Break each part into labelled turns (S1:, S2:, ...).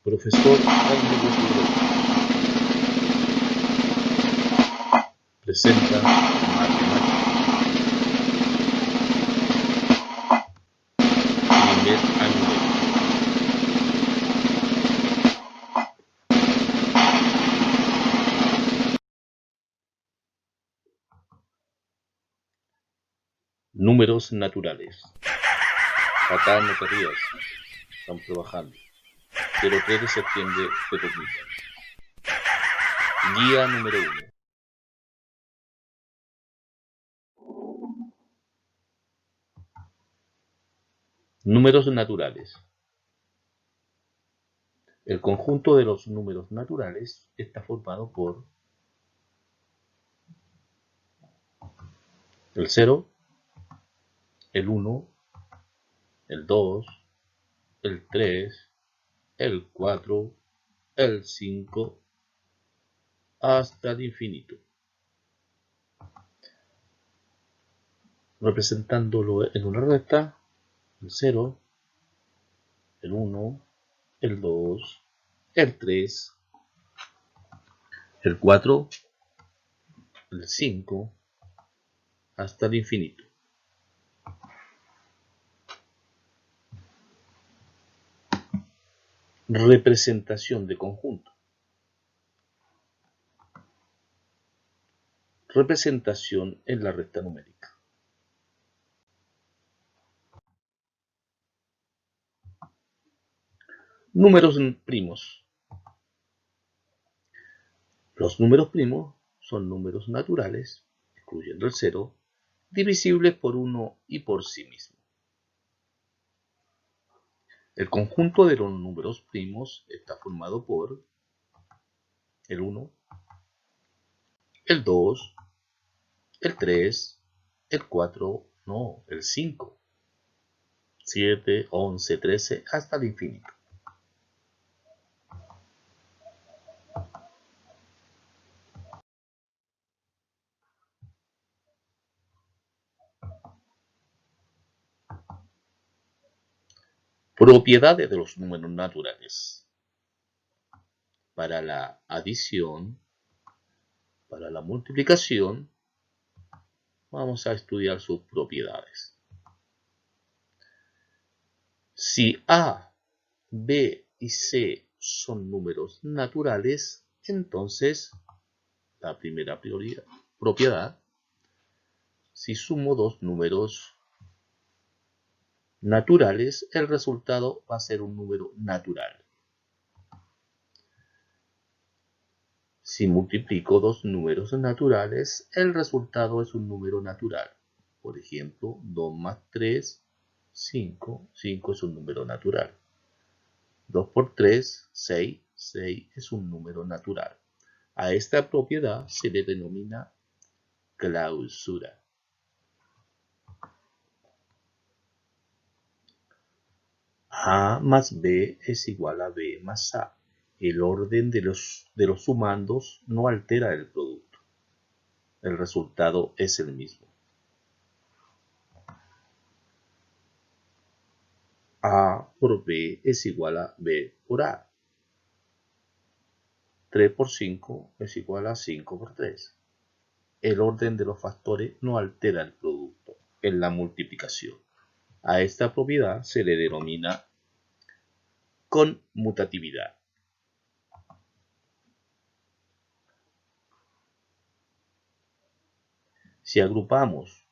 S1: Profesor Álvaro presenta matemáticas. Primer año. Números naturales. Acá no te rías, estamos trabajando. 03 de septiembre de 2020. Día número 1. Números naturales. El conjunto de los números naturales está formado por el 0, el 1, el 2, el 3, el 4, el 5, hasta el infinito. Representándolo en una recta, el 0, el 1, el 2, el 3, el 4, el 5, hasta el infinito. Representación de conjunto. Representación en la recta numérica. Números primos. Los números primos son números naturales, excluyendo el 0, divisibles por 1 y por sí mismo. El conjunto de los números primos está formado por el 1, el 2, el 3, el 4, no, el 5, 7, 11, 13, hasta el infinito. Propiedades de los números naturales. Para la adición, para la multiplicación, vamos a estudiar sus propiedades. Si A, B y C son números naturales, entonces la primera propiedad, si sumo dos números naturales, el resultado va a ser un número natural. Si multiplico dos números naturales, el resultado es un número natural. Por ejemplo, 2 más 3, 5. 5 es un número natural. 2 por 3, 6. 6 es un número natural. A esta propiedad se le denomina clausura. A más B es igual a B más A. El orden de los sumandos no altera el producto. El resultado es el mismo. A por B es igual a B por A. 3 por 5 es igual a 5 por 3. El orden de los factores no altera el producto en la multiplicación. A esta propiedad se le denomina conmutatividad. Si agrupamos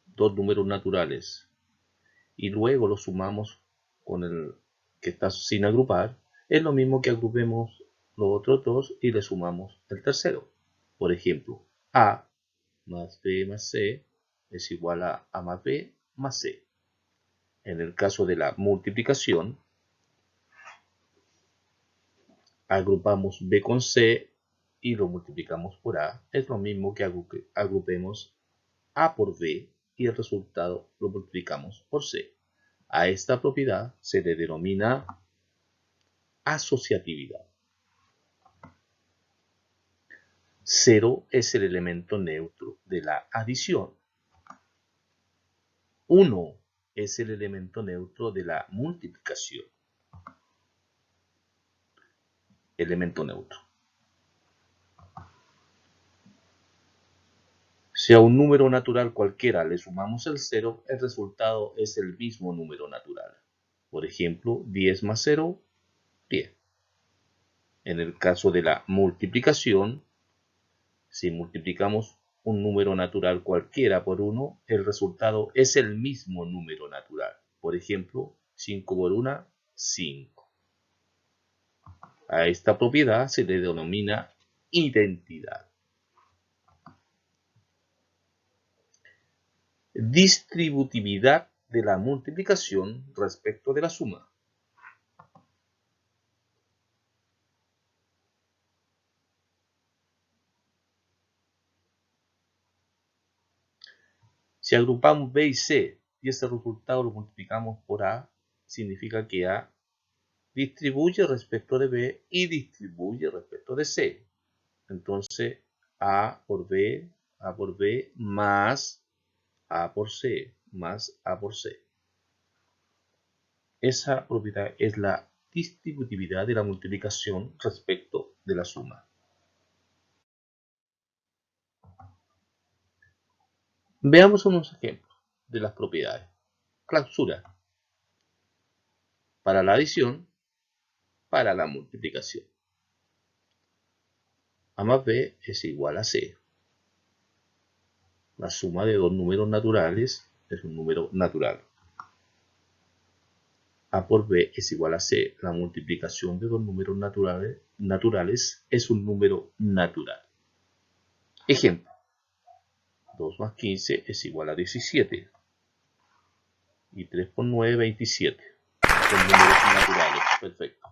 S1: dos números naturales y luego los sumamos con el que está sin agrupar, es lo mismo que agrupemos los otros dos y le sumamos el tercero. Por ejemplo, A más B más C es igual a A más B más C. En el caso de la multiplicación, agrupamos B con C y lo multiplicamos por A. Es lo mismo que agrupemos A por B y el resultado lo multiplicamos por C. A esta propiedad se le denomina asociatividad. 0 es el elemento neutro de la adición. 1 es el elemento neutro de la multiplicación. elemento neutro. Si a un número natural cualquiera le sumamos el 0, el resultado es el mismo número natural. Por ejemplo, 10 más 0, 10. En el caso de la multiplicación, si multiplicamos un número natural cualquiera por 1, el resultado es el mismo número natural. Por ejemplo, 5 por 1, 5. A esta propiedad se le denomina identidad. Distributividad de la multiplicación respecto de la suma. Si agrupamos B y C y ese resultado lo multiplicamos por A, significa que A distribuye respecto de B y distribuye respecto de C. Entonces, A por B más A por C más A por C. Esa propiedad es la distributividad de la multiplicación respecto de la suma. Veamos unos ejemplos de las propiedades. Clausura. Para la adición, para la multiplicación. A más B es igual a C. La suma de dos números naturales es un número natural. A por B es igual a C. La multiplicación de dos números naturales es un número natural. Ejemplo. 2 más 15 es igual a 17. Y 3 por 9, 27. Son números naturales. Perfecto.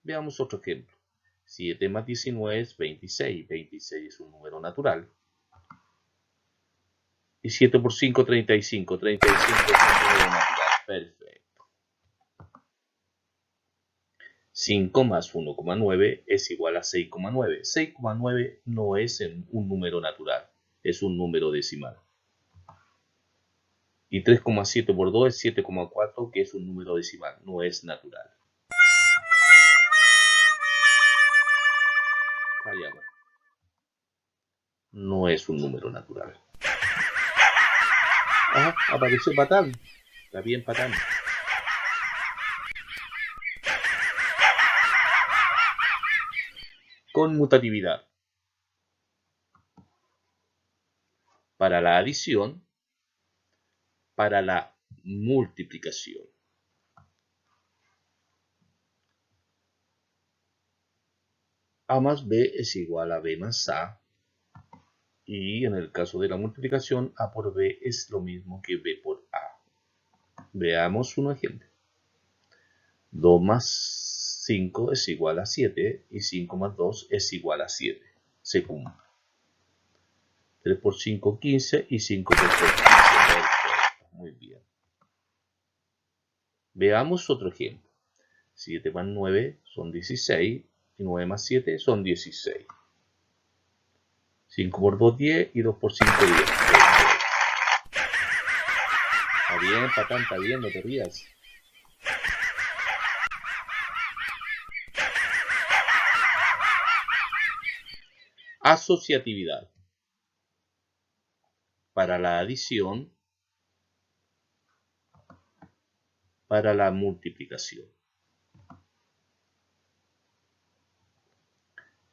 S1: Veamos otro ejemplo. 7 más 19 es 26. 26 es un número natural. Y 7 por 5, 35. 35 es un número natural. Perfecto. 5 más 1,9 es igual a 6,9. 6,9 no es un número natural, es un número decimal. Y 3,7 por 2 es 7,4, que es un número decimal, no es natural. Fallamos. No es un número natural. Ah, apareció Patán. Está bien, Patán. Conmutatividad. Para la adición, para la multiplicación. A más B es igual a B más A. Y en el caso de la multiplicación, A por B es lo mismo que B por A. Veamos un ejemplo. 2 más 5 es igual a 7 y 5 más 2 es igual a 7. Se cumple. 3 por 5, 15 y 5 por 3, 15. Perfecto. Muy bien. Veamos otro ejemplo. 7 más 9 son 16 y 9 más 7 son 16. 5 por 2, 10 y 2 por 5, 10. Está bien, Patán, está bien, no te rías. Asociatividad. Para la adición, para la multiplicación.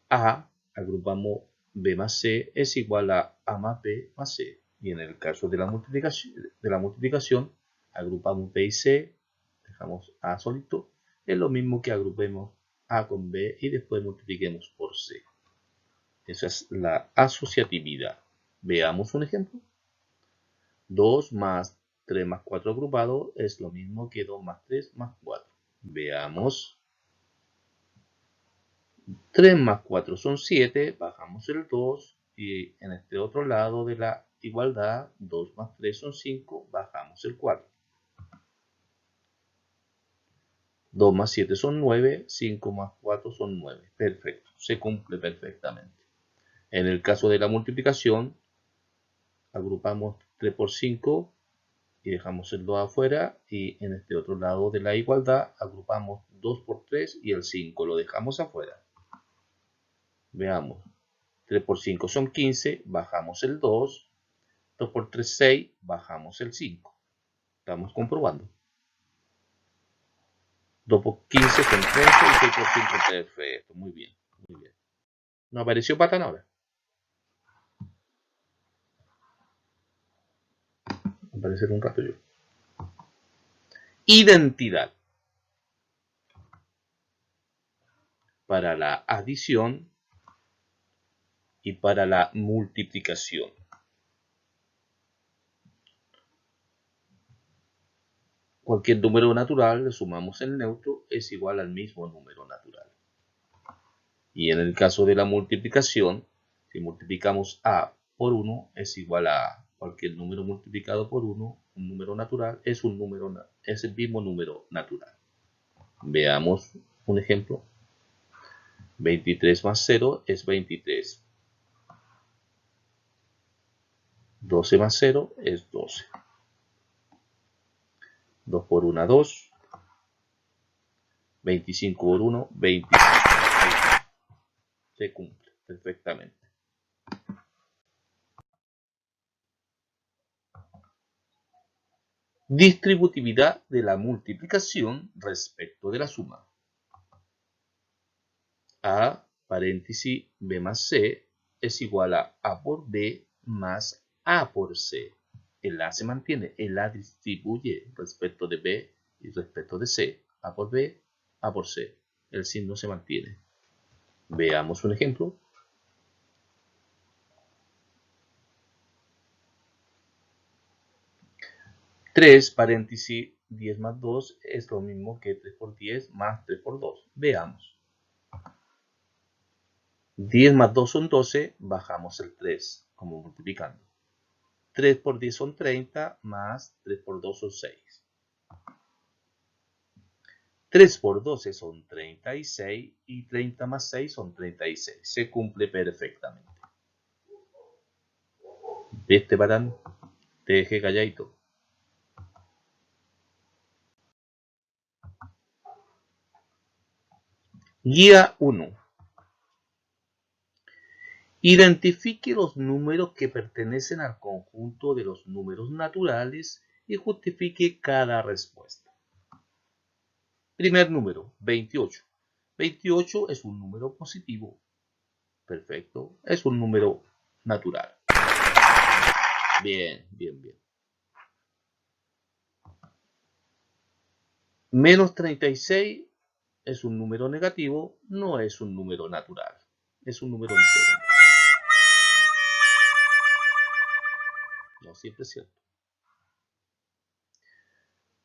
S1: A, agrupamos B más C, es igual a A más B más C. Y en el caso de la multiplicación agrupamos B y C, dejamos A solito. Es lo mismo que agrupemos A con B y después multipliquemos por C. Esa es la asociatividad. Veamos un ejemplo. 2 más 3 más 4 agrupado es lo mismo que 2 más 3 más 4. Veamos. 3 más 4 son 7, bajamos el 2 y en este otro lado de la igualdad 2 más 3 son 5, bajamos el 4. 2 más 7 son 9, 5 más 4 son 9. Perfecto, se cumple perfectamente. En el caso de la multiplicación, agrupamos 3 por 5 y dejamos el 2 afuera, y en este otro lado de la igualdad agrupamos 2 por 3 y el 5 lo dejamos afuera. Veamos, 3 por 5 son 15, bajamos el 2, 2 por 3, 6, bajamos el 5. Estamos comprobando. 2 por 15 son 30 y 6 por 5, perfecto, muy bien, muy bien. ¿No apareció Patán ahora? Aparecer un rato yo. Identidad. Para la adición y para la multiplicación. Cualquier número natural le sumamos el neutro es igual al mismo número natural. Y en el caso de la multiplicación, si multiplicamos a por 1 es igual a cualquier número multiplicado por 1, un número natural es el mismo número natural. Veamos un ejemplo. 23 más 0 es 23. 12 más 0 es 12. 2 por 1, 2. 25 por 1, 25. Se cumple perfectamente. Distributividad de la multiplicación respecto de la suma. A, paréntesis, B más C es igual a A por B más A por C. El A se mantiene, el A distribuye respecto de B y respecto de C. A por B, A por C. El signo se mantiene. Veamos un ejemplo. 3, paréntesis, 10 más 2 es lo mismo que 3 por 10 más 3 por 2. Veamos. 10 más 2 son 12, bajamos el 3, como multiplicando. 3 por 10 son 30, más 3 por 2 son 6. 3 por 12 son 36 y 30 más 6 son 36. Se cumple perfectamente. ¿Viste, Patán? Te dejé calladito. Guía 1. Identifique los números que pertenecen al conjunto de los números naturales y justifique cada respuesta. Primer número, 28. 28 es un número positivo. Perfecto. Es un número natural. Bien, bien, bien. Menos 36 es un número negativo, no es un número natural. Es un número entero. No siempre es cierto.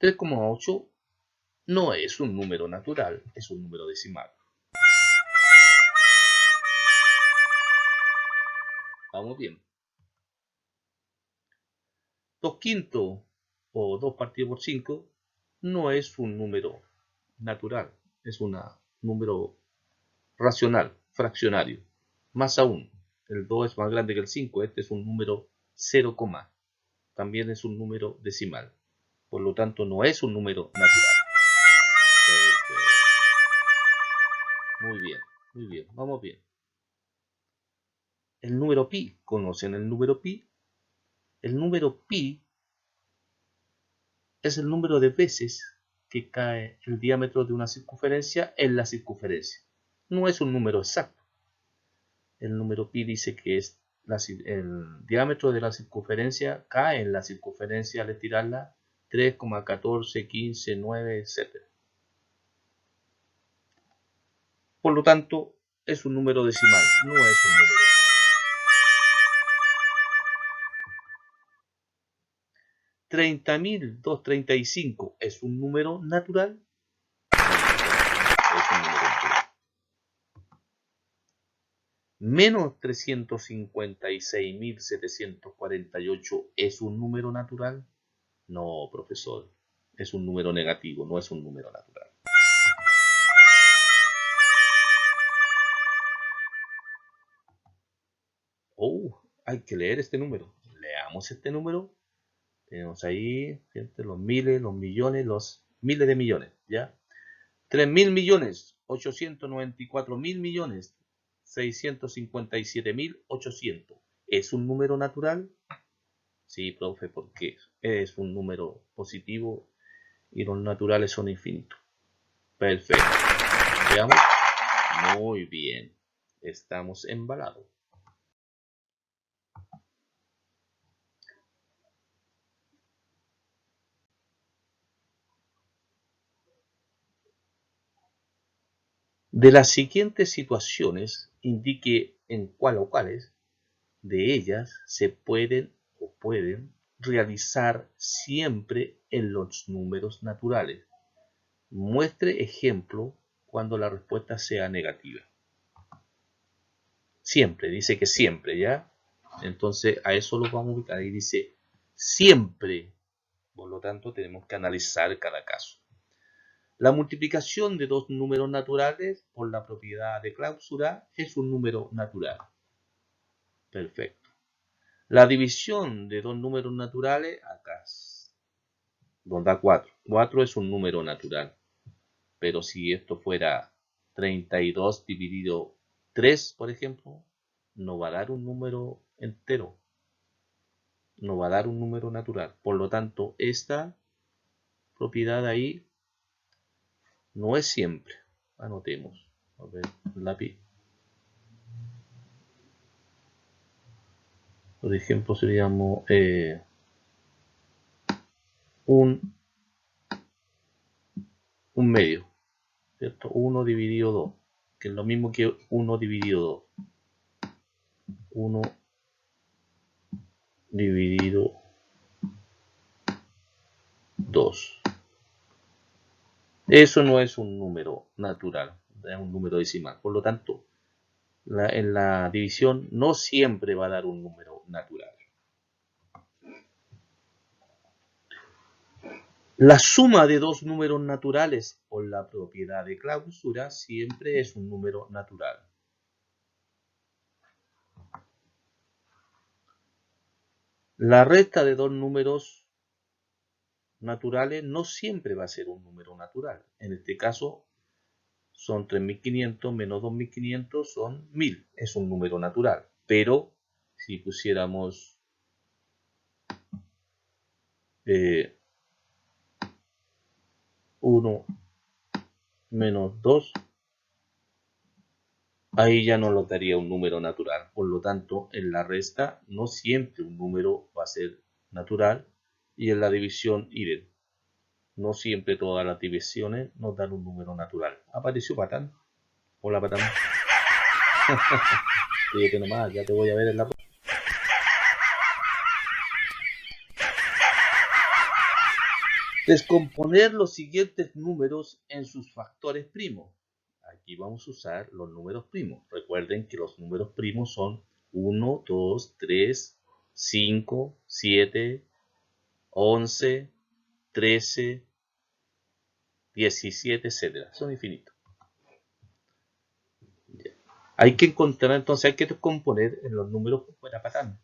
S1: 3,8 no es un número natural, es un número decimal. Vamos bien. 2 quintos o 2 partido por 5 no es un número natural, es un número racional, fraccionario. Más aún, el 2 es más grande que el 5, este es un número 0, también es un número decimal. Por lo tanto, no es un número natural. Muy bien, muy bien, vamos bien. El número pi, ¿conocen el número pi? El número pi es el número de veces que cae el diámetro de una circunferencia en la circunferencia. No es un número exacto. El número pi dice que es el diámetro de la circunferencia cae en la circunferencia al estirarla 3,14, 15, 9, etc. Por lo tanto, es un número decimal, no es un número. 30.235 es un número natural. Es un número natural. Menos 356.748 es un número natural. No, profesor, es un número negativo, no es un número natural. Oh, hay que leer este número. Leamos este número. Tenemos ahí, gente, los miles, los millones, los miles de millones, ¿ya? 3.000 millones, 894.000 millones, 657.800. ¿Es un número natural? Sí, profe, porque es un número positivo y los naturales son infinitos. Perfecto. Veamos. Muy bien. Estamos embalados. De las siguientes situaciones, indique en cuál o cuáles de ellas se pueden o pueden realizar siempre en los números naturales. Muestre ejemplo cuando la respuesta sea negativa. Siempre, dice que siempre, ¿ya? Entonces a eso lo vamos a ubicar. Ahí dice siempre. Por lo tanto, tenemos que analizar cada caso. La multiplicación de dos números naturales por la propiedad de clausura es un número natural. Perfecto. La división de dos números naturales, acá nos da 4. 4 es un número natural. Pero si esto fuera 32 dividido 3, por ejemplo, no va a dar un número entero. No va a dar un número natural. Por lo tanto, esta propiedad ahí no es siempre. Anotemos. A ver, lápiz. Por ejemplo, seríamos un medio, ¿cierto? 1 dividido 2, que es lo mismo que 1 dividido 2. 1 dividido 2. Eso no es un número natural, es un número decimal. Por lo tanto, en la división no siempre va a dar un número natural. La suma de dos números naturales por la propiedad de clausura siempre es un número natural. La resta de dos números naturales no siempre va a ser un número natural. En este caso son 3.500 menos 2.500 son 1.000. Es un número natural. Pero si pusiéramos 1 menos 2, ahí ya no nos daría un número natural. Por lo tanto, en la resta no siempre un número va a ser natural y en la división idem. No siempre todas las divisiones nos dan un número natural. Apareció Patán. Hola, Patán. Fíjate nomás, ya te voy a ver en la... Descomponer los siguientes números en sus factores primos. Aquí vamos a usar los números primos. Recuerden que los números primos son 1, 2, 3, 5, 7, 11, 13, 17, etc. Son infinitos. Hay que encontrar, entonces hay que descomponer en los números fuera patán.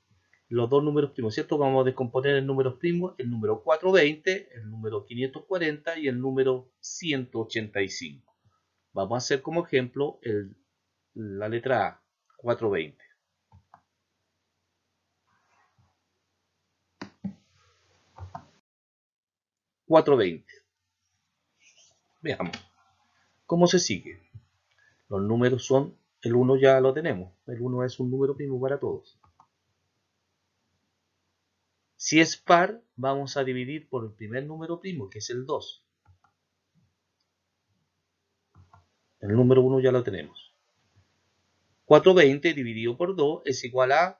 S1: Los dos números primos, ¿cierto? Vamos a descomponer en números primos el número 420, el número 540 y el número 185. Vamos a hacer como ejemplo la letra A, 420. 420. Veamos. ¿Cómo se sigue? Los números son, el 1 ya lo tenemos. El 1 es un número primo para todos. Si es par, vamos a dividir por el primer número primo, que es el 2. El número 1 ya lo tenemos. 420 dividido por 2 es igual a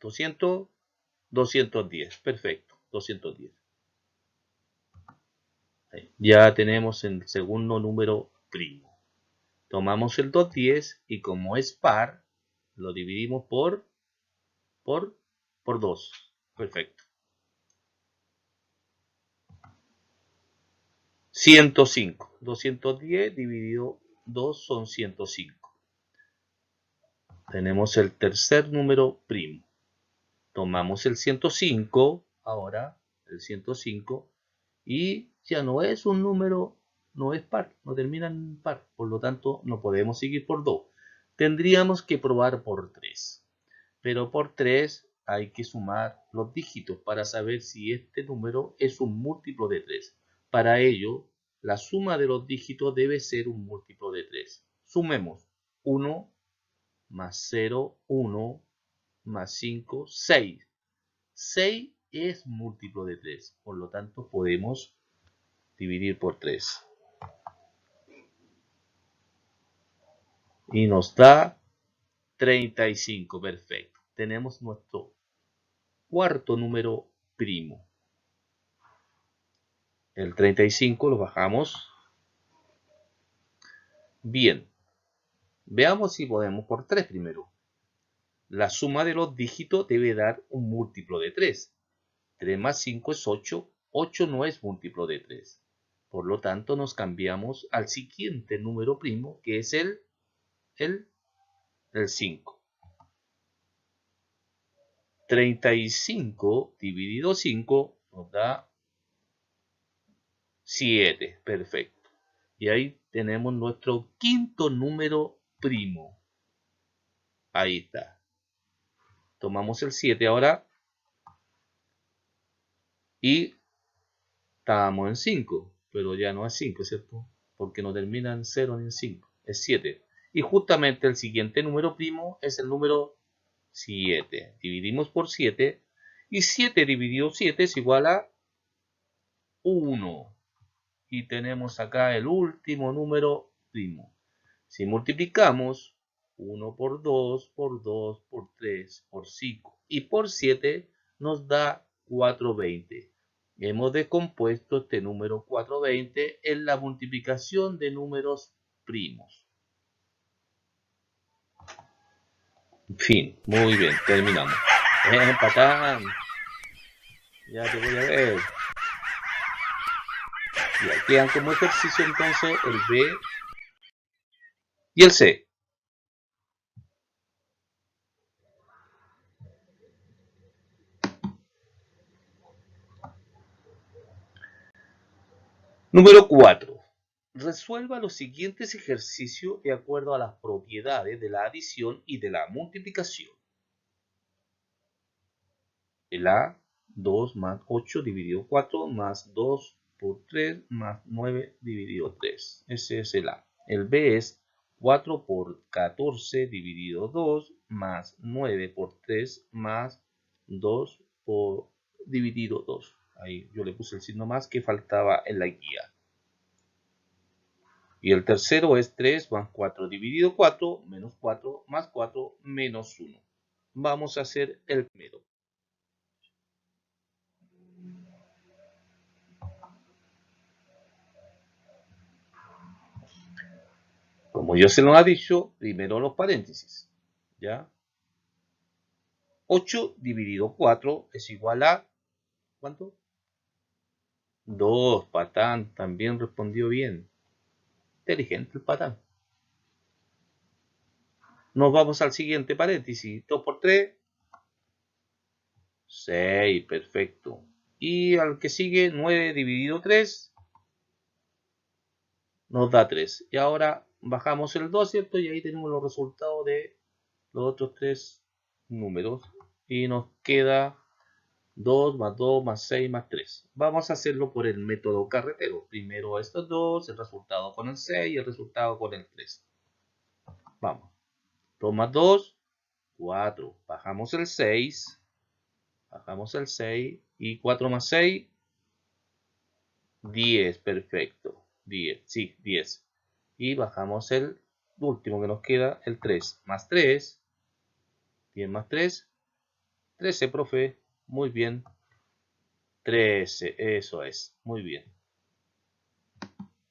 S1: 200, 210. Perfecto, 210. Ya tenemos el segundo número primo. Tomamos el 210 y como es par, lo dividimos por 2. Perfecto. 105. 210 dividido 2 son 105. Tenemos el tercer número primo. Tomamos el 105, ahora el 105, y ya no es un número, no es par, no termina en par, por lo tanto no podemos seguir por 2. Tendríamos que probar por 3, pero por 3 hay que sumar los dígitos para saber si este número es un múltiplo de 3. Para ello, la suma de los dígitos debe ser un múltiplo de 3. Sumemos 1 más 0, 1 más 5, 6. 6 es múltiplo de 3, por lo tanto podemos dividir por 3. Y nos da 35, perfecto. Tenemos nuestro cuarto número primo. El 35 lo bajamos. Bien, veamos si podemos por 3 primero. La suma de los dígitos debe dar un múltiplo de 3. 3 más 5 es 8. 8 no es múltiplo de 3. Por lo tanto, nos cambiamos al siguiente número primo, que es el 5. 35 dividido 5 nos da 7. Perfecto. Y ahí tenemos nuestro quinto número primo. Ahí está. Tomamos el 7 ahora. Y estábamos en 5. Pero ya no es 5, ¿cierto? Porque no termina en 0 ni en 5. Es 7. Y justamente el siguiente número primo es el número 7. Dividimos por 7. Y 7 dividido 7 es igual a 1. Y tenemos acá el último número primo. Si multiplicamos 1 por 2, por 2, por 3, por 5 y por 7, nos da 420. Hemos descompuesto este número 420 en la multiplicación de números primos. Fin, muy bien, terminamos. Patán. Ya te voy a ver. Ya quedan como ejercicio entonces el B y el C. Número 4. Resuelva los siguientes ejercicios de acuerdo a las propiedades de la adición y de la multiplicación. El A, 2 más 8 dividido 4 más 2 por 3 más 9 dividido 3. Ese es el A. El B es 4 por 14 dividido 2 más 9 por 3 más 2 por dividido 2. Ahí yo le puse el signo más que faltaba en la guía. Y el tercero es 3 más 4 dividido 4 menos 4 más 4 menos 1. Vamos a hacer el primero. Como yo se lo ha dicho, primero los paréntesis. ¿Ya? 8 dividido 4 es igual a... ¿cuánto? 2, patán. También respondió bien. Inteligente el patán. Nos vamos al siguiente paréntesis. 2 por 3. 6, perfecto. Y al que sigue, 9 dividido 3. Nos da 3. Y ahora bajamos el 2, ¿cierto? Y ahí tenemos los resultados de los otros 3 números. Y nos queda 2 más 2 más 6 más 3. Vamos a hacerlo por el método carretero. Primero estos dos, el resultado con el 6 y el resultado con el 3. Vamos. 2 más 2, 4. Bajamos el 6. Bajamos el 6. Y 4 más 6, 10. Perfecto. 10. Sí, 10. Y bajamos el último que nos queda, el 3. Más 3. 10 más 3. 13, profe. Muy bien. 13. Eso es. Muy bien.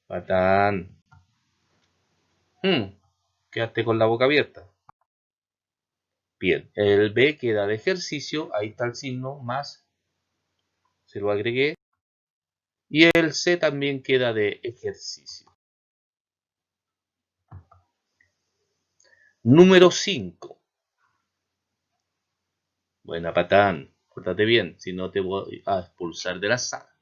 S1: Patán. Quedaste con la boca abierta. Bien, el B queda de ejercicio, ahí está el signo más, se lo agregué. Y el C también queda de ejercicio. Número 5. Buena, Patán. Pórtate bien, si no te voy a expulsar de la sala.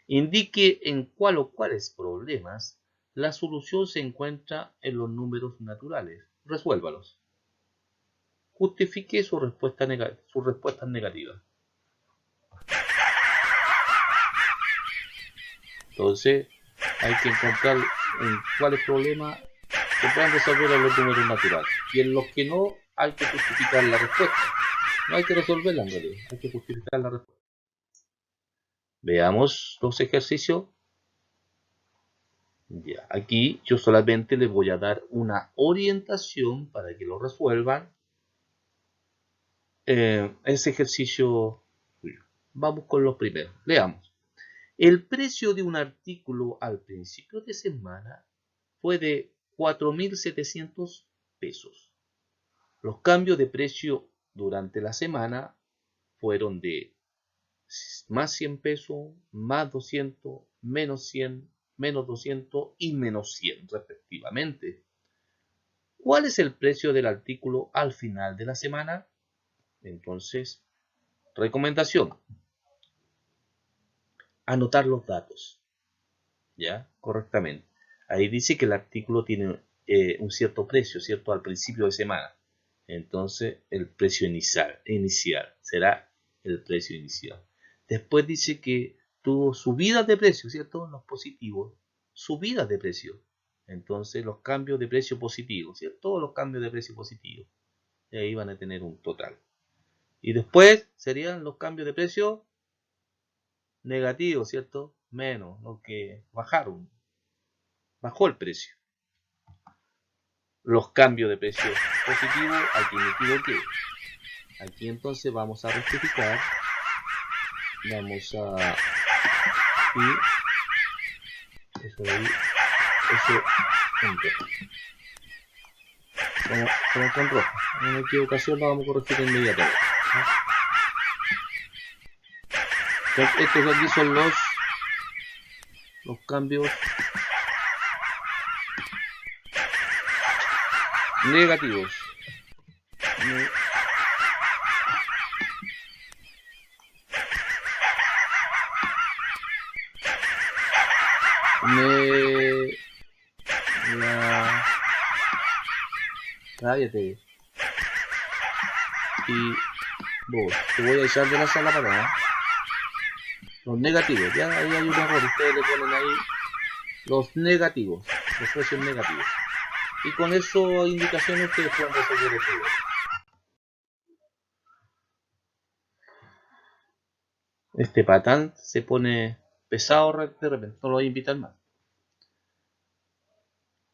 S1: Indique en cuál o cuáles problemas la solución se encuentra en los números naturales. Resuélvalos. Justifique sus respuestas negativas. Entonces, hay que encontrar en cuáles problemas se pueden resolver en los números naturales. Y en los que no, hay que justificar la respuesta. No hay que resolverla en realidad, hay que justificar la respuesta. Veamos los ejercicios. Ya, aquí yo solamente les voy a dar una orientación para que lo resuelvan. Ese ejercicio suyo. Vamos con los primeros. Leamos. El precio de un artículo al principio de semana fue de 4.700 pesos. Los cambios de precio durante la semana fueron de más 100 pesos, más 200, menos 100, menos 200 y menos 100 respectivamente. ¿Cuál es el precio del artículo al final de la semana? Entonces, recomendación, anotar los datos, ¿ya? Correctamente. Ahí dice que el artículo tiene un cierto precio, ¿cierto? Al principio de semana. Entonces, el precio inicial será el precio inicial. Después dice que tuvo subidas de precio, ¿cierto? Los positivos, subidas de precio. Entonces, los cambios de precio positivos, ¿cierto? Todos los cambios de precio positivos. Y ahí van a tener un total. Y después serían los cambios de precio negativos, ¿cierto? Menos, los que bajaron. Bajó el precio. Los cambios de precio positivos, aquí me equivoqué. Aquí entonces vamos a rectificar. Vamos a... Y eso de ahí, eso en rojo. Como con rojo. Una equivocación la vamos a corregir inmediatamente. Entonces, estos de aquí son los cambios negativos. Cállate. Y vos, te voy a echar de la sala para nada. Los negativos, ya ahí hay un error. Ustedes le ponen ahí los negativos, los precios negativos. Y con eso indicaciones ustedes pueden resolver el problema. Este patán se pone pesado de repente, no lo voy a invitar más.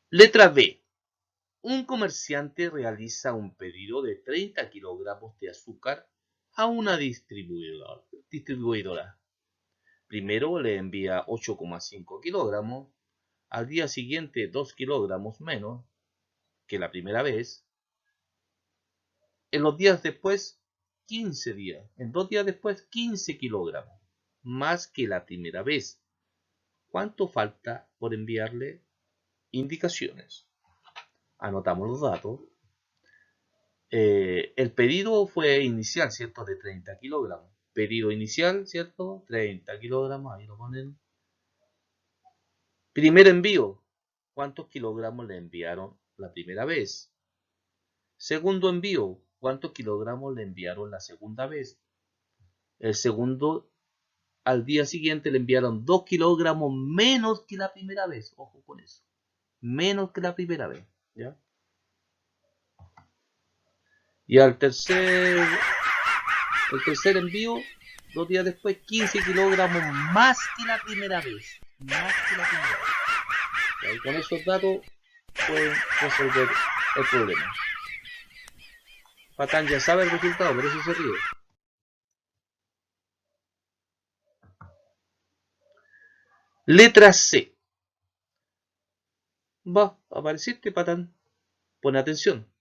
S1: Letra B. Un comerciante realiza un pedido de 30 kilogramos de azúcar a una distribuidora. Primero le envía 8,5 kilogramos, al día siguiente 2 kilogramos menos que la primera vez, en los días después 15 días, en 2 días después 15 kilogramos, más que la primera vez. ¿Cuánto falta por enviarle? Indicaciones. Anotamos los datos. El pedido fue inicial, ¿cierto? De 30 kilogramos. Pedido inicial, ¿cierto? 30 kilogramos, ahí lo ponen. Primer envío. ¿Cuántos kilogramos le enviaron la primera vez? Segundo envío. ¿Cuántos kilogramos le enviaron la segunda vez? El segundo, al día siguiente le enviaron 2 kilogramos menos que la primera vez. Ojo con eso. Menos que la primera vez. ¿Ya? Y el tercer envío, 2 días después, 15 kilogramos más que la primera vez. Más que la primera vez. Y con esos datos pueden resolver el problema. Patán ya sabe el resultado, por eso se ríe. Letra C. Va a aparecerte, Patán. Pon atención.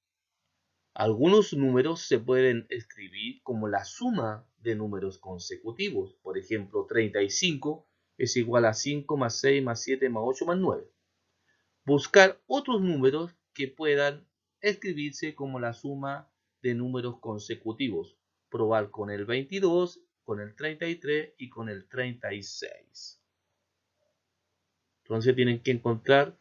S1: Algunos números se pueden escribir como la suma de números consecutivos. Por ejemplo, 35 es igual a 5 más 6 más 7 más 8 más 9. Buscar otros números que puedan escribirse como la suma de números consecutivos. probar con el 22, con el 33 y con el 36. Entonces tienen que encontrar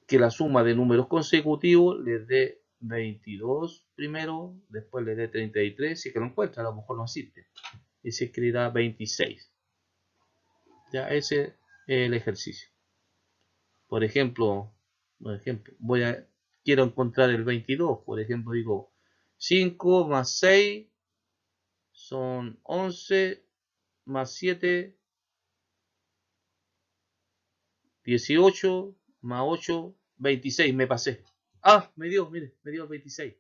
S1: que la suma de números consecutivos les dé 22 primero, después les dé 33, si es que lo encuentran, a lo mejor no existe. Y se escribirá 26. Ya ese es el ejercicio. Por ejemplo, quiero encontrar el 22. Por ejemplo, digo 5 más 6 son 11, más 7, 18, más 8, 26. Me pasé. Ah, mire, me dio el 26.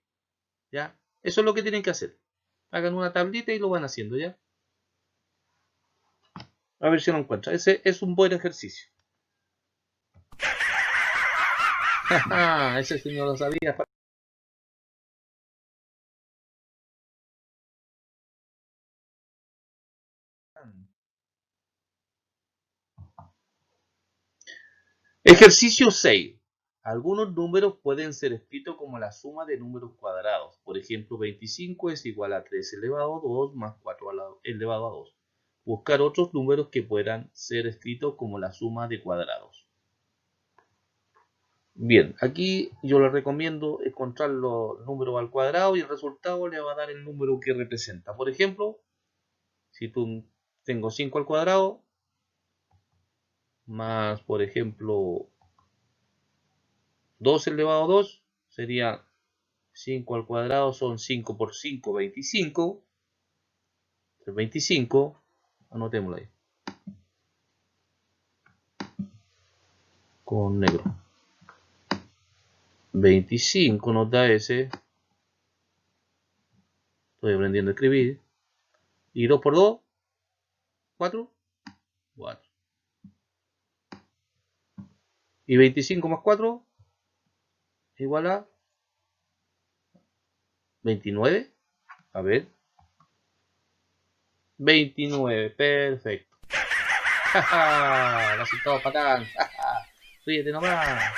S1: ¿Ya? Eso es lo que tienen que hacer. Hagan una tablita y lo van haciendo, ¿ya? A ver si lo encuentran. Ese es un buen ejercicio. Ese sí no lo sabía. Ejercicio 6. Algunos números pueden ser escritos como la suma de números cuadrados. Por ejemplo, 25 es igual a 3 elevado a 2 más 4 elevado a 2. Buscar otros números que puedan ser escritos como la suma de cuadrados. Bien, aquí yo les recomiendo encontrar los números al cuadrado y el resultado le va a dar el número que representa. Por ejemplo, si tengo 5 al cuadrado, más, por ejemplo, 2 elevado a 2, sería 5 al cuadrado, son 5 por 5, 25. 25, anotémoslo ahí, con negro. 25 nos da ese. Estoy aprendiendo a escribir. Y 2 por 2, 4. 4. Y 25 más 4, igual a 29. A ver. 29, perfecto. ¡Ja! Resultado patán. Ríete nomás.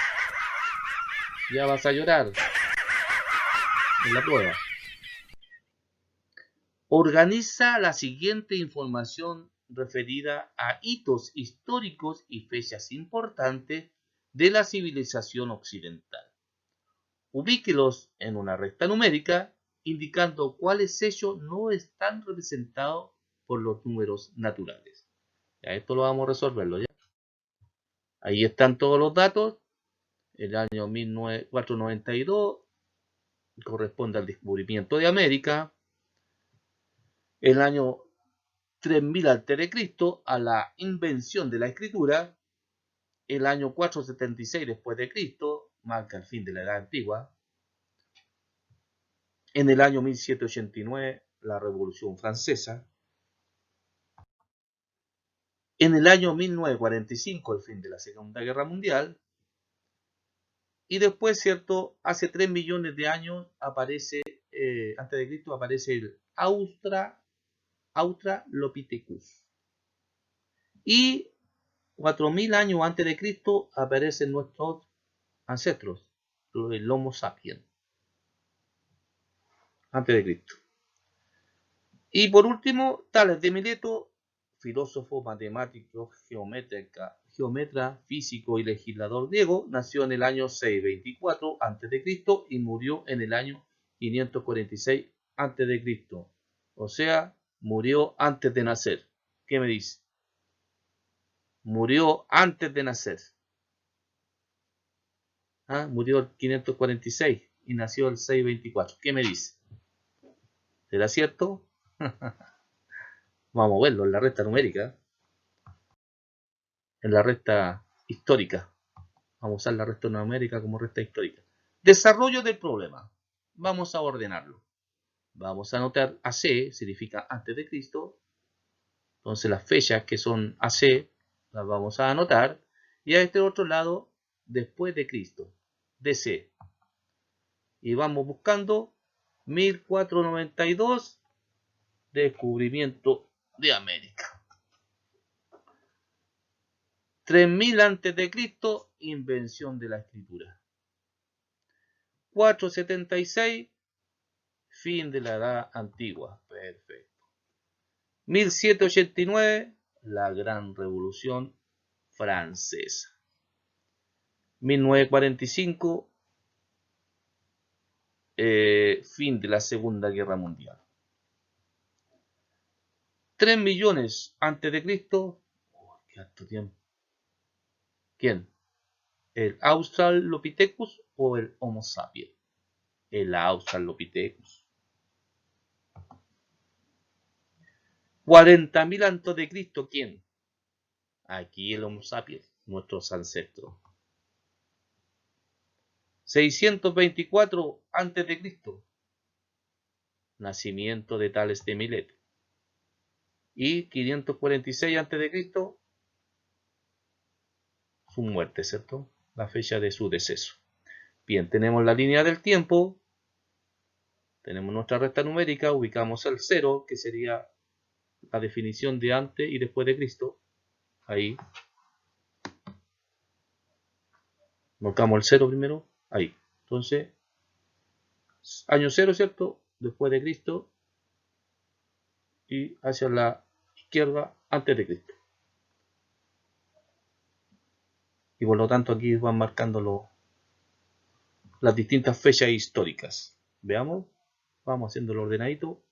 S1: Ya vas a llorar en la prueba. Organiza la siguiente información referida a hitos históricos y fechas importantes de la civilización occidental. Ubíquelos en una recta numérica, indicando cuáles hechos no están representados por los números naturales. Ya, esto lo vamos a resolverlo ya. Ahí están todos los datos. El año 1492 corresponde al descubrimiento de América. El año 3000 a.C. a la invención de la escritura. El año 476 después de Cristo marca el fin de la Edad Antigua. En el año 1789 la Revolución Francesa. En el año 1945 el fin de la Segunda Guerra Mundial. Y después, ¿cierto? Hace 3 millones de años aparece, antes de Cristo, aparece el Australopithecus. Y 4000 años antes de Cristo aparecen nuestros ancestros, el Homo sapiens, antes de Cristo. Y por último, Tales de Mileto, filósofo, matemático, geómetra, físico y legislador griego, nació en el año 624 a.C. y murió en el año 546 a.C. O sea, murió antes de nacer. ¿Qué me dice? Murió antes de nacer. Murió el 546 y nació el 624. ¿Qué me dice? ¿Será cierto? Vamos a verlo en la recta numérica. En la recta histórica. Vamos a usar la recta numérica como recta histórica. Desarrollo del problema. Vamos a ordenarlo. Vamos a anotar AC, significa antes de Cristo. Entonces las fechas que son AC las vamos a anotar. Y a este otro lado, después de Cristo, DC. Y vamos buscando 1492, descubrimiento de América. 3000 a.C., invención de la escritura. 476, fin de la Edad Antigua. Perfecto. 1789, la Gran Revolución Francesa. 1945, fin de la Segunda Guerra Mundial. 3 millones antes de Cristo. Oh, qué harto tiempo. ¿Quién? ¿El Australopithecus o el Homo sapiens? El Australopithecus. 40.000 antes de Cristo, ¿quién? Aquí el Homo sapiens, nuestros ancestros. 624 antes de Cristo, nacimiento de Tales de Mileto. Y 546 antes de Cristo, su muerte, ¿cierto? La fecha de su deceso. Bien, tenemos la línea del tiempo, tenemos nuestra recta numérica, ubicamos el 0, que sería la definición de antes y después de Cristo. Ahí. Marcamos el 0 primero, ahí. Entonces, año 0, ¿cierto? Después de Cristo. Y hacia la izquierda, antes de Cristo. Y por lo tanto aquí van marcando las distintas fechas históricas. Veamos, vamos haciendo el ordenadito.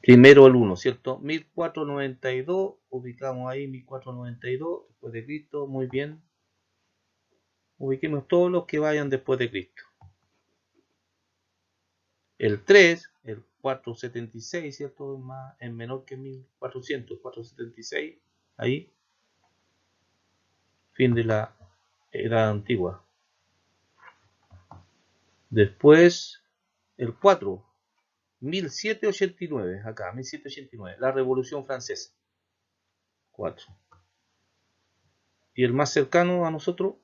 S1: Primero el 1, ¿cierto? 1492, ubicamos ahí 1492, después de Cristo, muy bien. Ubiquemos todos los que vayan después de Cristo. El 3, el 476, ¿cierto? Es menor que 1400, 476, ahí. Fin de la Edad Antigua. Después, el 4, 1789, acá, 1789, la Revolución Francesa. 4. Y el más cercano a nosotros,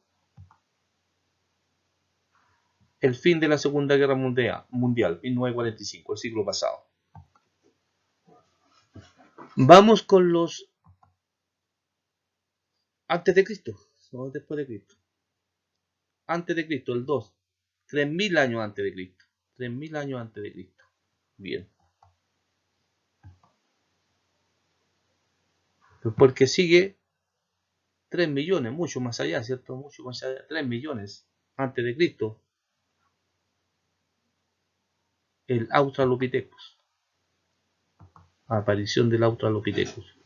S1: el fin de la Segunda Guerra Mundial, 1945, el siglo pasado. Vamos con los antes de Cristo, no después de Cristo. Antes de Cristo, el 2, 3000 años antes de Cristo. 3000 años antes de Cristo. Bien. Porque sigue 3 millones, mucho más allá, ¿cierto? Mucho más allá, 3 millones antes de Cristo. El Australopithecus. Aparición del Australopithecus.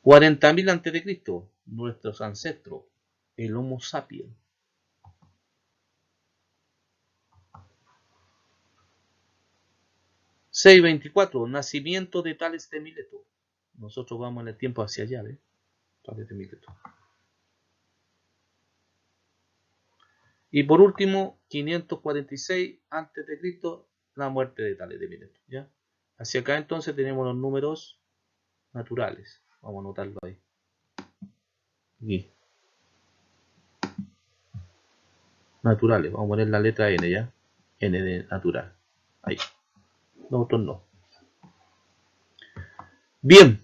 S1: 40.000 antes de Cristo, nuestros ancestros, el Homo sapiens. 624, nacimiento de Tales de Mileto. Nosotros vamos en el tiempo hacia allá, ¿eh? Tales de Mileto. Y por último, 546 antes de Cristo, la muerte de Tales de Mileto, ¿ya? Hacia acá entonces tenemos los números naturales. Vamos a anotarlo ahí. Aquí. Naturales. Vamos a poner la letra N, ¿ya? N de natural. Ahí. Nosotros no. Bien.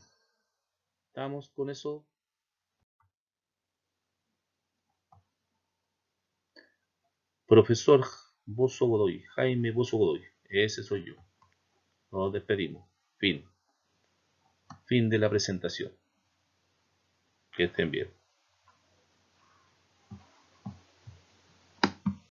S1: Estamos con eso. Profesor Bozo Godoy. Jaime Bozo Godoy. Ese soy yo. Nos despedimos. Fin. Fin de la presentación. Que estén bien.